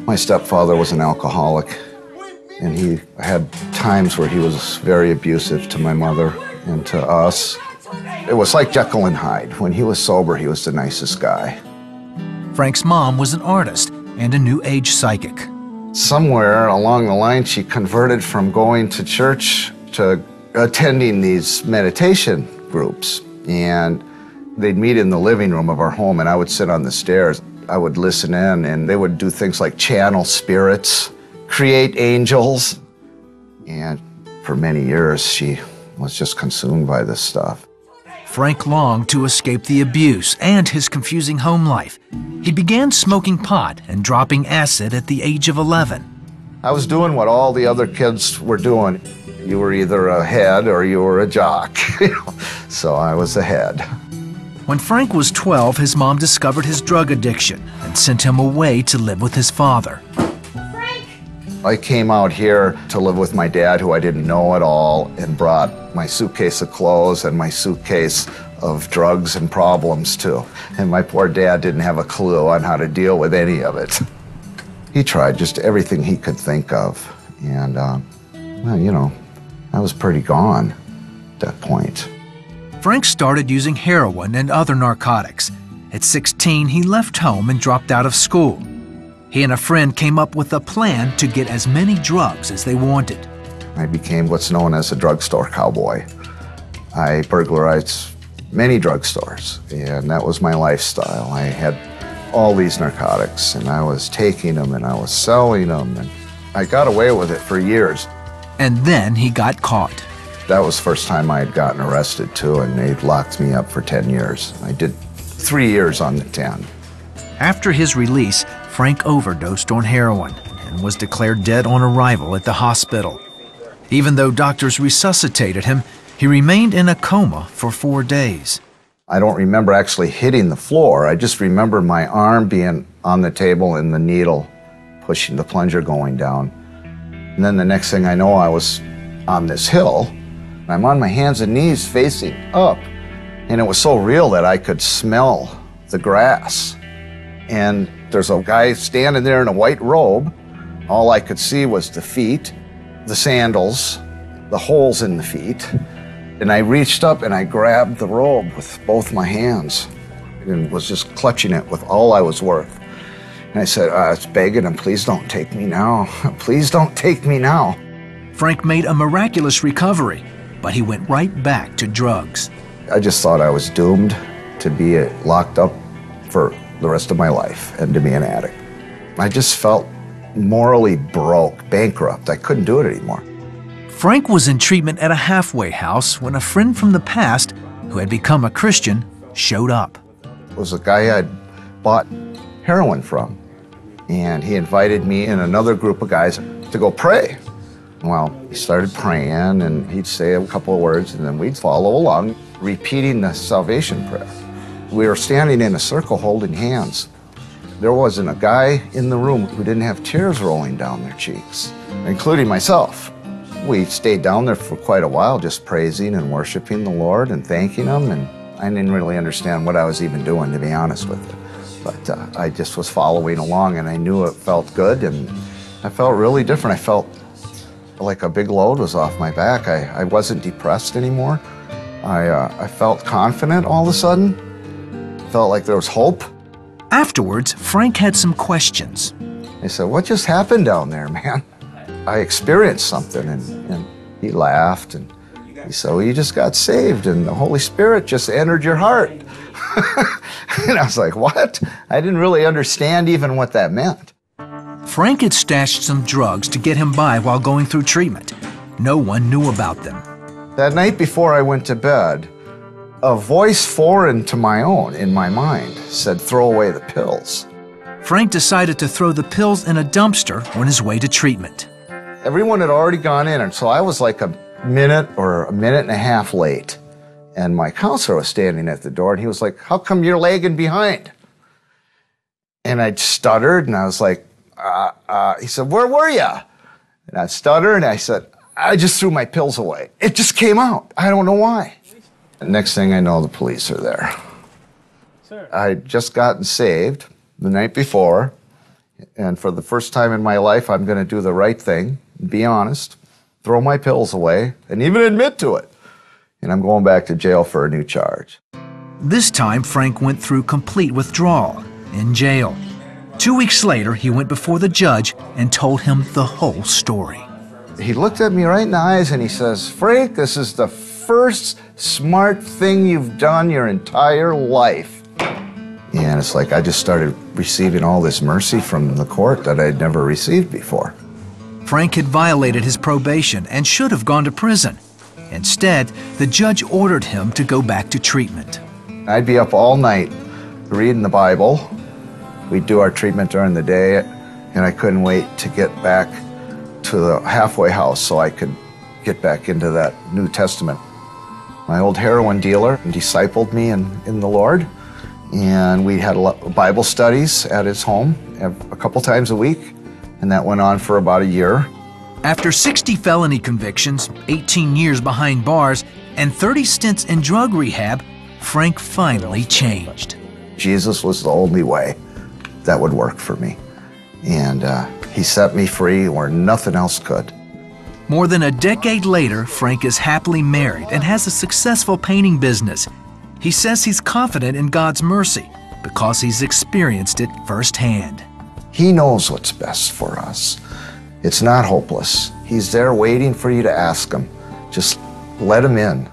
My stepfather was an alcoholic, and he had times where he was very abusive to my mother and to us. It was like Jekyll and Hyde. When he was sober, he was the nicest guy. Frank's mom was an artist and a New Age psychic. Somewhere along the line, she converted from going to church to attending these meditation groups. And they'd meet in the living room of our home, and I would sit on the stairs. I would listen in, and they would do things like channel spirits, create angels. And for many years, she was just consumed by this stuff. Frank longed to escape the abuse and his confusing home life. He began smoking pot and dropping acid at the age of 11. I was doing what all the other kids were doing. You were either a head or you were a jock. So I was a head. When Frank was 12, his mom discovered his drug addiction and sent him away to live with his father. Frank! I came out here to live with my dad, who I didn't know at all, and brought my suitcase of clothes and my suitcase of drugs and problems too. And my poor dad didn't have a clue on how to deal with any of it. He tried just everything he could think of. And, well, you know, I was pretty gone at that point. Frank started using heroin and other narcotics. At 16, he left home and dropped out of school. He and a friend came up with a plan to get as many drugs as they wanted. I became what's known as a drugstore cowboy. I burglarized many drugstores, and that was my lifestyle. I had all these narcotics, and I was taking them, and I was selling them, and I got away with it for years. And then he got caught. That was the first time I had gotten arrested, too, and they locked me up for 10 years. I did 3 years on the 10. After his release, Frank overdosed on heroin and was declared dead on arrival at the hospital. Even though doctors resuscitated him, he remained in a coma for 4 days. I don't remember actually hitting the floor. I just remember my arm being on the table and the needle pushing the plunger going down. And then the next thing I know, I was on this hill. I'm on my hands and knees facing up. And it was so real that I could smell the grass. And there's a guy standing there in a white robe. All I could see was the feet, the sandals, the holes in the feet. And I reached up and I grabbed the robe with both my hands and was just clutching it with all I was worth. And I said, I was begging him, please don't take me now. Please don't take me now. Frank made a miraculous recovery, but he went right back to drugs. I just thought I was doomed to be locked up for the rest of my life and to be an addict. I just felt morally broke, bankrupt. I couldn't do it anymore. Frank was in treatment at a halfway house when a friend from the past, who had become a Christian, showed up. It was a guy I'd bought heroin from, and he invited me and another group of guys to go pray. Well, he started praying, and he'd say a couple of words, and then we'd follow along, repeating the salvation prayer. We were standing in a circle holding hands. There wasn't a guy in the room who didn't have tears rolling down their cheeks, including myself. We stayed down there for quite a while, just praising and worshiping the Lord and thanking Him, and I didn't really understand what I was even doing, to be honest with you. But I just was following along, and I knew it felt good, and I felt really different. I felt like a big load was off my back. I wasn't depressed anymore. I felt confident all of a sudden. Felt like there was hope. Afterwards, Frank had some questions. I said, what just happened down there, man? I experienced something, and he laughed, and he said, well, you just got saved, and the Holy Spirit just entered your heart. And I was like, what? I didn't really understand even what that meant. Frank had stashed some drugs to get him by while going through treatment. No one knew about them. That night before I went to bed, a voice foreign to my own in my mind said, throw away the pills. Frank decided to throw the pills in a dumpster on his way to treatment. Everyone had already gone in, and so I was like a minute or a minute and a half late. And my counselor was standing at the door, and he was like, how come you're lagging behind? And I stuttered, and I was like, he said, where were you? And I stuttered, and I said, I just threw my pills away. It just came out. I don't know why. The next thing I know, the police are there. Sir. I'd just gotten saved the night before, And for the first time in my life, I'm going to do the right thing, be honest, throw my pills away, and even admit to it. And I'm going back to jail for a new charge. This time, Frank went through complete withdrawal in jail. 2 weeks later, he went before the judge and told him the whole story. He looked at me right in the eyes and he says, "Frank, this is the first smart thing you've done your entire life." And it's like I just started receiving all this mercy from the court that I'd never received before. Frank had violated his probation and should have gone to prison. Instead, the judge ordered him to go back to treatment. I'd be up all night reading the Bible. We'd do our treatment during the day, and I couldn't wait to get back to the halfway house so I could get back into that New Testament. My old heroin dealer discipled me in the Lord, and we had Bible studies at his home a couple times a week, and that went on for about a year. After 60 felony convictions, 18 years behind bars, and 30 stints in drug rehab, Frank finally changed. Jesus was the only way that would work for me. And he set me free where nothing else could. More than a decade later, Frank is happily married and has a successful painting business. He says he's confident in God's mercy because he's experienced it firsthand. He knows what's best for us. It's not hopeless. He's there waiting for you to ask him. Just let him in.